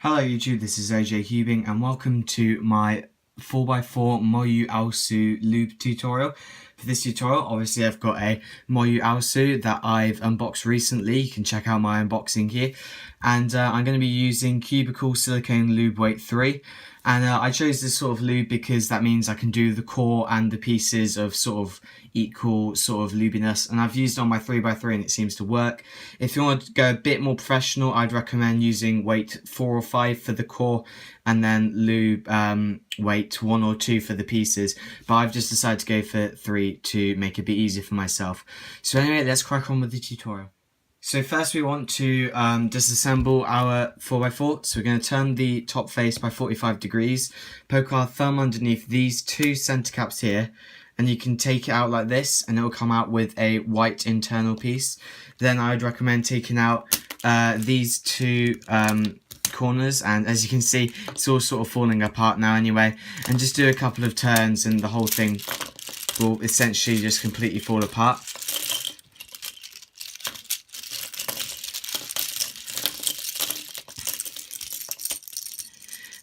Hello YouTube, this is AJ Cubing and welcome to my 4x4 Moyu Aosu Lube tutorial. For this tutorial, obviously I've got a Moyu Aosu that I've unboxed recently. You can check out my unboxing here. And I'm going to be using Cubicle Silicone Lube Weight 3. And I chose this sort of lube because that means I can do the core and the pieces of sort of equal sort of lubiness. And I've used it on my 3x3 and it seems to work. If you want to go a bit more professional, I'd recommend using weight 4 or 5 for the core and then lube weight 1 or 2 for the pieces. But I've just decided to go for 3 to make it a bit easier for myself. So anyway, let's crack on with the tutorial. So first we want to disassemble our 4x4. So we're going to turn the top face by 45 degrees, poke our thumb underneath these two center caps here, and you can take it out like this and it will come out with a white internal piece. Then I would recommend taking out these two corners, and as you can see it's all sort of falling apart now anyway, and just do a couple of turns and the whole thing will essentially just completely fall apart.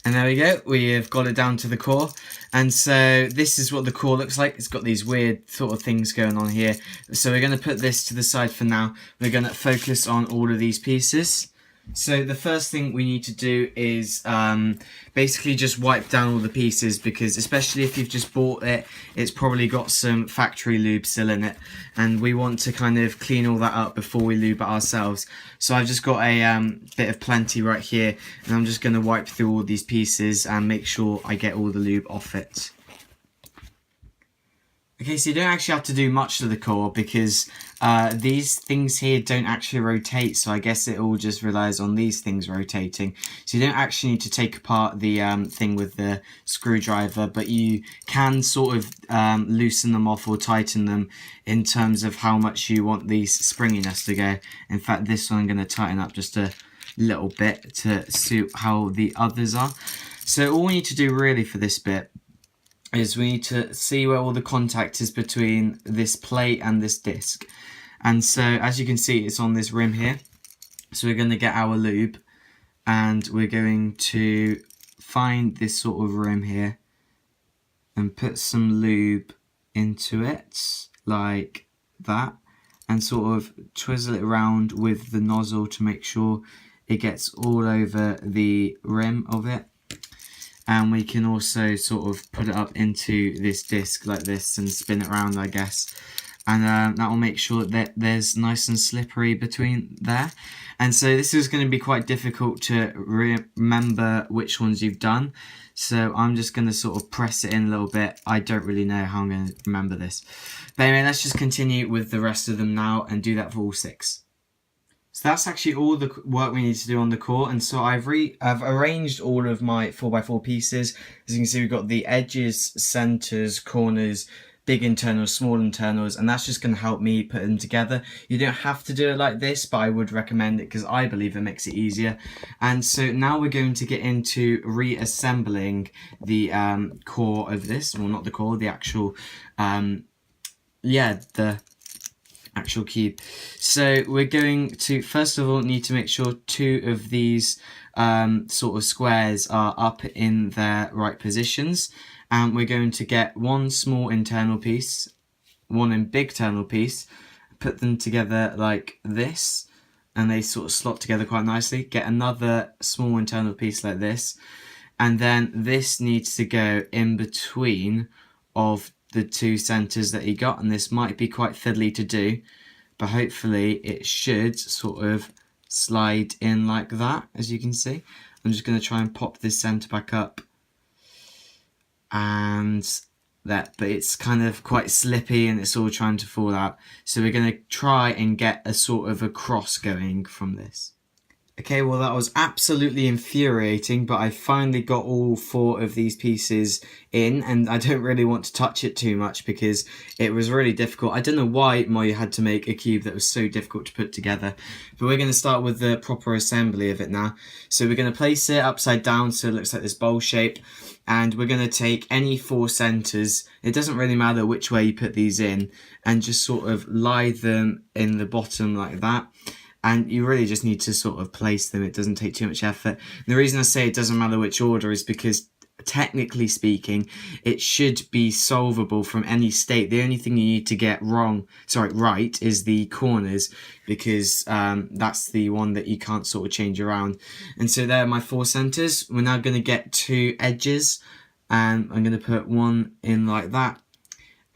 And there we go, we have got it down to the core. And so this is what the core looks like. It's got these weird sort of things going on here. So we're going to put this to the side for now. We're going to focus on all of these pieces. So the first thing we need to do is basically just wipe down all the pieces, because especially if you've just bought it, it's probably got some factory lube still in it, and we want to kind of clean all that up before we lube it ourselves. So I've just got a bit of plenty right here, and I'm just going to wipe through all these pieces and make sure I get all the lube off it. Okay, so you don't actually have to do much to the core because these things here don't actually rotate, so I guess it all just relies on these things rotating. So you don't actually need to take apart the thing with the screwdriver, but you can sort of loosen them off or tighten them in terms of how much you want the springiness to go. In fact, this one I'm going to tighten up just a little bit to suit how the others are. So all we need to do really for this bit is we need to see where all the contact is between this plate and this disc. And so as you can see, it's on this rim here. So we're going to get our lube and we're going to find this sort of rim here and put some lube into it like that, and sort of twizzle it around with the nozzle to make sure it gets all over the rim of it. And we can also sort of put it up into this disc like this and spin it around, I guess. And that will make sure that there's nice and slippery between there. And so this is going to be quite difficult to remember which ones you've done. So I'm just going to sort of press it in a little bit. I don't really know how I'm going to remember this. But anyway, let's just continue with the rest of them now and do that for all 6. So that's actually all the work we need to do on the core, and so I've arranged all of my 4x4 pieces. As you can see, we've got the edges, centers, corners, big internals, small internals, and that's just going to help me put them together. You don't have to do it like this, but I would recommend it because I believe it makes it easier. And so now we're going to get into reassembling the core of this. Well, not the core, the actual, the actual cube. So we're going to first of all need to make sure 2 of these sort of squares are up in their right positions, and we're going to get one small internal piece, one big internal piece, put them together like this, and they sort of slot together quite nicely. Get another small internal piece like this, and then this needs to go in between of the 2 centers that you got, and this might be quite fiddly to do, but hopefully it should sort of slide in like that. As you can see, I'm just going to try and pop this center back up, and that, but it's kind of quite slippy and it's all trying to fall out, so we're going to try and get a sort of a cross going from this. Okay, well that was absolutely infuriating, but I finally got all 4 of these pieces in, and I don't really want to touch it too much because it was really difficult. I don't know why Moyu had to make a cube that was so difficult to put together, but we're going to start with the proper assembly of it now. So we're going to place it upside down so it looks like this bowl shape, and we're going to take any 4 centers, it doesn't really matter which way you put these in, and just sort of lie them in the bottom like that. and you really just need to sort of place them. It doesn't take too much effort. And the reason I say it doesn't matter which order is because technically speaking, it should be solvable from any state. The only thing you need to get right, is the corners, because that's the one that you can't sort of change around. And so there are my 4 centers. We're now going to get 2 edges, and I'm going to put one in like that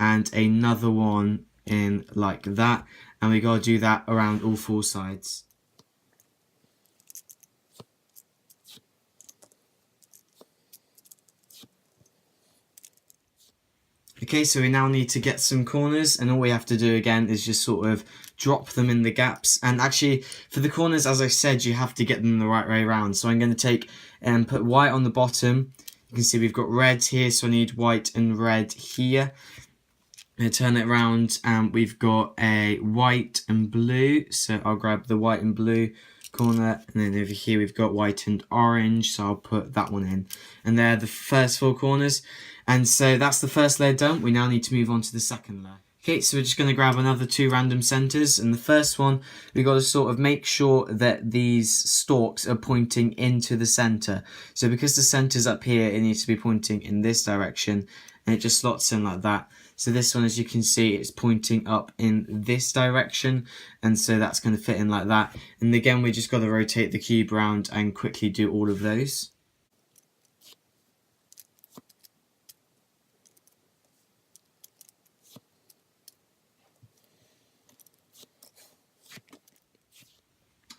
and another one in like that, and we got to do that around all 4 sides. Okay, so we now need to get some corners, and all we have to do again is just sort of drop them in the gaps. And actually, for the corners, as I said, you have to get them the right way around. So I'm going to take and put white on the bottom. You can see we've got red here, so I need white and red here. I'm going to turn it around, and we've got a white and blue. So I'll grab the white and blue corner, and then over here we've got white and orange, so I'll put that one in. And they're the first 4 corners. And so that's the first layer done. We now need to move on to the second layer. Okay, so we're just going to grab another 2 random centers, and the first one, we got to sort of make sure that these stalks are pointing into the center. So because the center's up here, it needs to be pointing in this direction, and it just slots in like that. So this one, as you can see, it's pointing up in this direction, and so that's going to fit in like that. And again, we just got to rotate the cube around and quickly do all of those.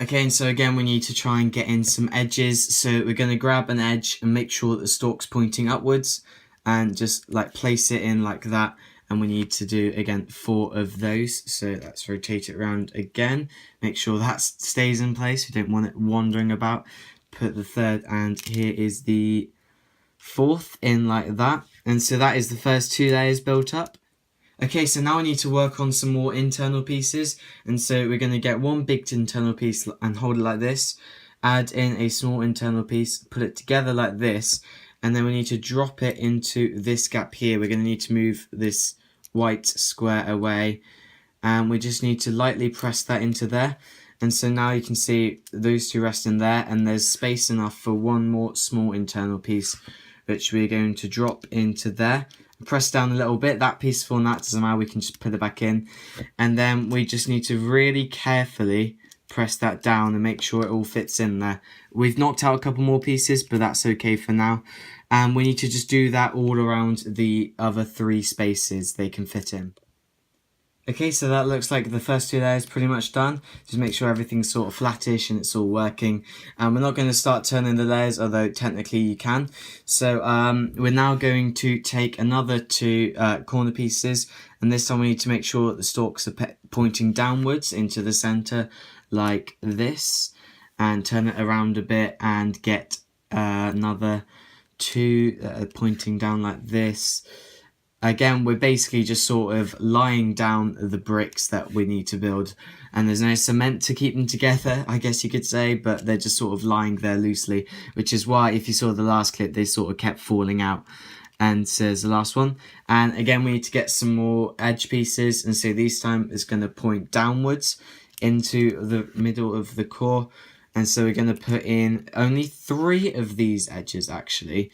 Okay, and so again, we need to try and get in some edges. So we're going to grab an edge and make sure that the stalk's pointing upwards, and just like place it in like that. And we need to do, again, 4 of those. So let's rotate it around again. Make sure that stays in place. We don't want it wandering about. Put the 3rd, and here is the 4th in like that. And so that is the first 2 layers built up. Okay, so now I need to work on some more internal pieces. And so we're going to get one big internal piece and hold it like this. Add in a small internal piece, put it together like this. And then we need to drop it into this gap here. We're going to need to move this white square away, and we just need to lightly press that into there. And so now you can see those 2 rest in there, and there's space enough for one more small internal piece, which we're going to drop into there. Press down a little bit. That piece falling out doesn't matter, we can just put it back in. And then we just need to really carefully press that down and make sure it all fits in there. We've knocked out a couple more pieces, but that's okay for now. And we need to just do that all around the other 3 spaces they can fit in. Okay, so that looks like the first 2 layers pretty much done. Just make sure everything's sort of flattish and it's all working. And we're not going to start turning the layers, although technically you can. So we're now going to take another 2 corner pieces, and this time we need to make sure that the stalks are pointing downwards into the center like this, and turn it around a bit and get another 2 that are pointing down like this. Again, we're basically just sort of lying down the bricks that we need to build, and there's no cement to keep them together, I guess you could say, but they're just sort of lying there loosely, which is why, if you saw the last clip, they sort of kept falling out. And so there's the last one. And again, we need to get some more edge pieces, and so this time it's going to point downwards into the middle of the core. And so we're going to put in only 3 of these edges, actually,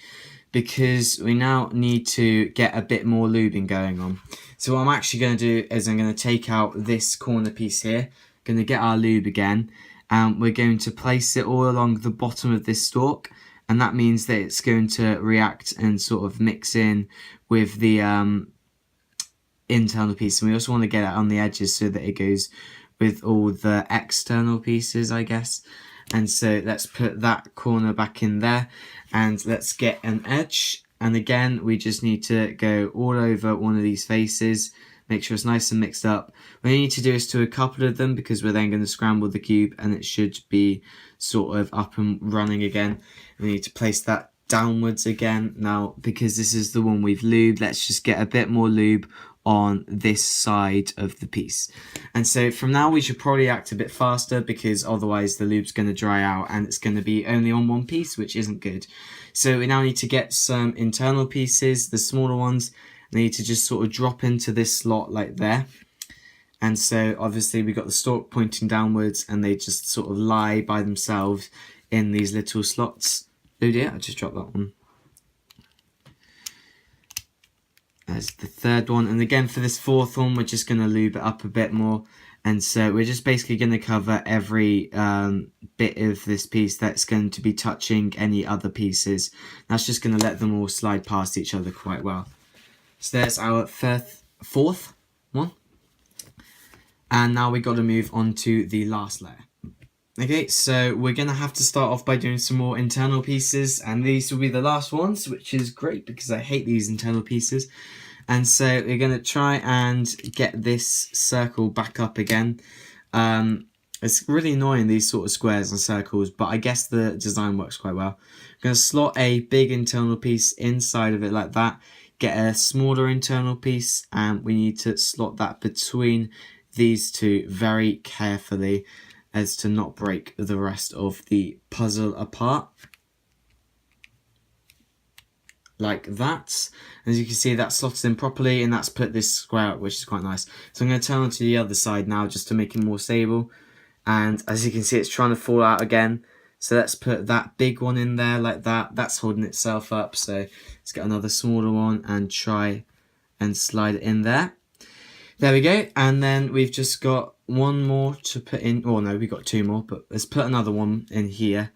because we now need to get a bit more lubing going on. So what I'm actually going to do is I'm going to take out this corner piece here, going to get our lube again, and we're going to place it all along the bottom of this stalk, and that means that it's going to react and sort of mix in with the internal piece. And we also want to get it on the edges so that it goes with all the external pieces, I guess. And so let's put that corner back in there, and let's get an edge. And again, we just need to go all over one of these faces, make sure it's nice and mixed up. What you need to do is to a couple of them, because we're then going to scramble the cube and it should be sort of up and running again. We need to place that downwards again. Now, because this is the one we've lubed, let's just get a bit more lube on this side of the piece. And so from now we should probably act a bit faster, because otherwise the lube's going to dry out and it's going to be only on one piece, which isn't good. So we now need to get some internal pieces, the smaller ones. They need to just sort of drop into this slot like there. And so obviously we got the stalk pointing downwards, and they just sort of lie by themselves in these little slots. Oh dear, I just dropped that one. There's the third one, and again for this fourth one we're just going to lube it up a bit more, and so we're just basically going to cover every bit of this piece that's going to be touching any other pieces. That's just going to let them all slide past each other quite well. So there's our fourth one, and now we got to move on to the last layer. Okay, so we're going to have to start off by doing some more internal pieces, and these will be the last ones, which is great because I hate these internal pieces. And so we're going to try and get this circle back up again. It's really annoying, these sort of squares and circles, but I guess the design works quite well. I'm going to slot a big internal piece inside of it like that, get a smaller internal piece, and we need to slot that between these two very carefully as to not break the rest of the puzzle apart. Like that. As you can see, that's slotted in properly, and that's put this square up, which is quite nice. So I'm going to turn on to the other side now just to make it more stable. And as you can see, it's trying to fall out again. So let's put that big one in there like that. That's holding itself up. So let's get another smaller one and try and slide it in there. There we go. And then we've just got one more to put in. Oh no, we've got two more, but let's put another one in here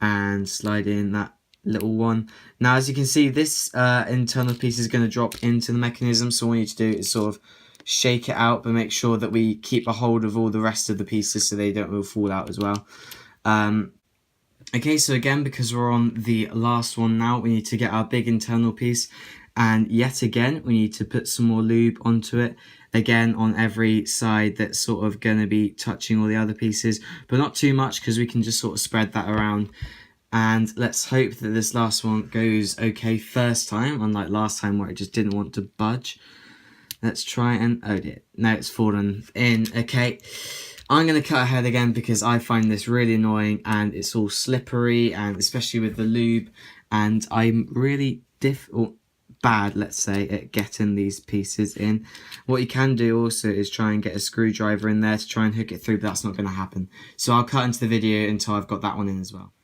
and slide in that little one. Now as you can see, this internal piece is going to drop into the mechanism, so all we need to do is sort of shake it out, but make sure that we keep a hold of all the rest of the pieces so they don't all fall out as well. Okay, so again, because we're on the last one now, we need to get our big internal piece, and yet again we need to put some more lube onto it, again on every side that's sort of going to be touching all the other pieces, but not too much because we can just sort of spread that around. And let's hope that this last one goes okay first time, unlike last time where it just didn't want to budge. Let's try and, oh dear, no, it's fallen in. Okay, I'm going to cut ahead again because I find this really annoying and it's all slippery, and especially with the lube, and I'm really bad, let's say, at getting these pieces in. What you can do also is try and get a screwdriver in there to try and hook it through, but that's not going to happen. So I'll cut into the video until I've got that one in as well.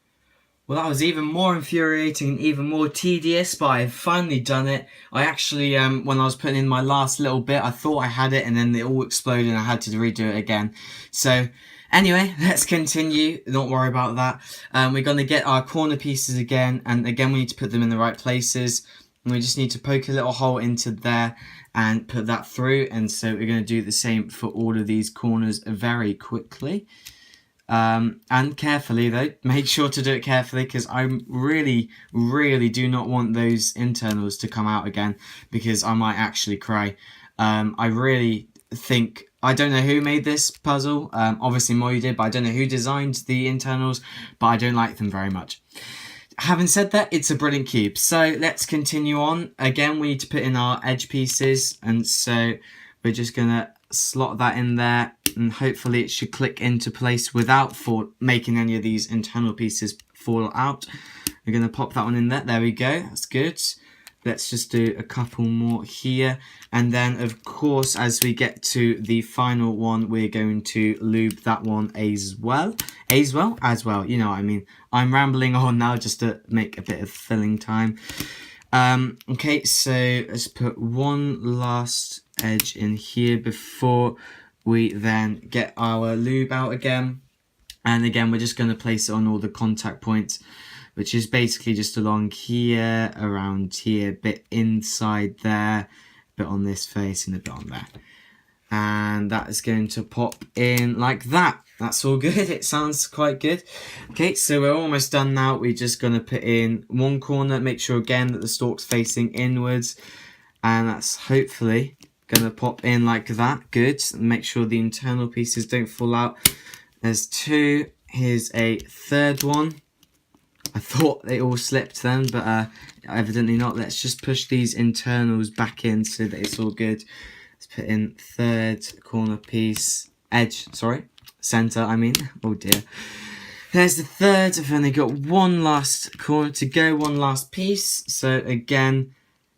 Well, that was even more infuriating and even more tedious, but I've finally done it. I actually, when I was putting in my last little bit, I thought I had it, and then it all exploded and I had to redo it again. So, anyway, let's continue. Don't worry about that. We're going to get our corner pieces again, and again we need to put them in the right places. And we just need to poke a little hole into there and put that through. And so we're going to do the same for all of these corners very quickly. And carefully though, make sure to do it carefully, because I really do not want those internals to come out again, because I might actually cry. I really think, I don't know who made this puzzle, obviously Moyu did, but I don't know who designed the internals, but I don't like them very much. Having said that, it's a brilliant cube. So let's continue on. Again, we need to put in our edge pieces, and so we're just gonna slot that in there, and hopefully it should click into place without making any of these internal pieces fall out. We're going to pop that one in there. There we go. That's good. Let's just do a couple more here. And then, of course, as we get to the final one, we're going to lube that one as well. You know what I mean. I'm rambling on now just to make a bit of filling time. Okay, so let's put one last edge in here before we then get our lube out again. And again, we're just going to place it on all the contact points, which is basically just along here, around here, a bit inside there, a bit on this face and a bit on there. And that is going to pop in like that. That's all good. It sounds quite good. Okay, so we're almost done now. We're just going to put in one corner, make sure again that the stalk's facing inwards, and that's hopefully going to pop in like that. Good. Make sure the internal pieces don't fall out. There's two. Here's a third one. I thought they all slipped then, but evidently not. Let's just push these internals back in so that it's all good. Let's put in third corner piece, center, I mean. Oh dear. There's the third. I've only got one last corner to go, one last piece. So again,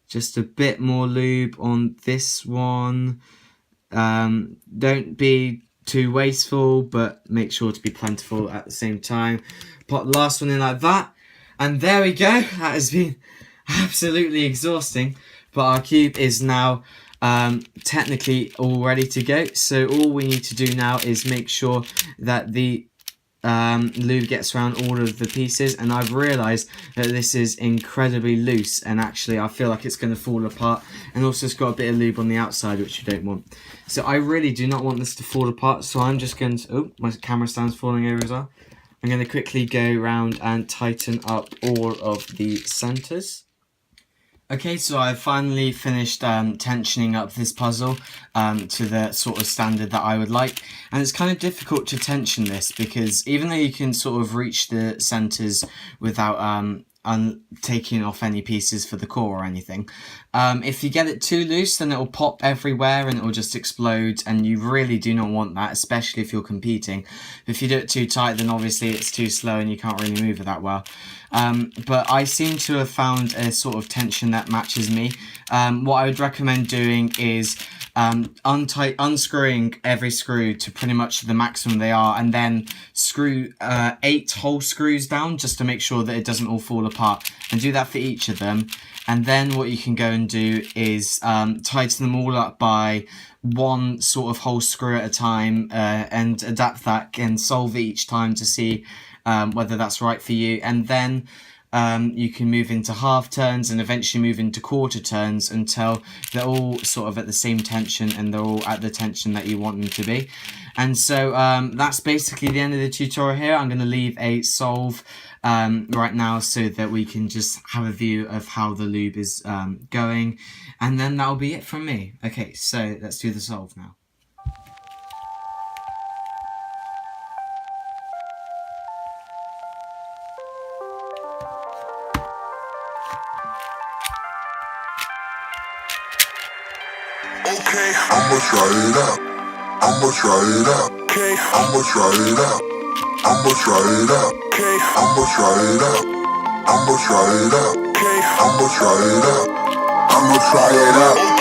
just a bit more lube on this one. Don't be too wasteful, but make sure to be plentiful at the same time. Put the last one in like that, and there we go. That has been absolutely exhausting, but our cube is now technically all ready to go. So all we need to do now is make sure that the lube gets around all of the pieces, and I've realised that this is incredibly loose, and actually I feel like it's going to fall apart, and also it's got a bit of lube on the outside, which you don't want. So I really do not want this to fall apart, so I'm just going to, oh, my camera stand's falling over as well. I'm going to quickly go around and tighten up all of the centres. Okay, so I've finally finished tensioning up this puzzle to the sort of standard that I would like, and it's kind of difficult to tension this because even though you can sort of reach the centres without taking off any pieces for the core or anything, if you get it too loose, then it will pop everywhere and it will just explode, and you really do not want that, especially if you're competing. If you do it too tight, then obviously it's too slow and you can't really move it that well. But I seem to have found a sort of tension that matches me. What I would recommend doing is unscrewing every screw to pretty much the maximum they are, and then screw 8 whole screws down just to make sure that it doesn't all fall apart, and do that for each of them. And then what you can go and do is tighten them all up by one sort of whole screw at a time, and adapt that and solve it each time to see whether that's right for you. And then you can move into half turns and eventually move into quarter turns until they're all sort of at the same tension and they're all at the tension that you want them to be. And so that's basically the end of the tutorial here. I'm going to leave a solve right now so that we can just have a view of how the lube is going, and then that'll be it from me. Okay, so let's do the solve now. Okay, I'ma try it out. I'ma try it out. Okay, I'ma try it out. I'ma try it out. Okay, I'ma try it out. I'ma try it out. Okay, I'ma try it out. I'ma try it out.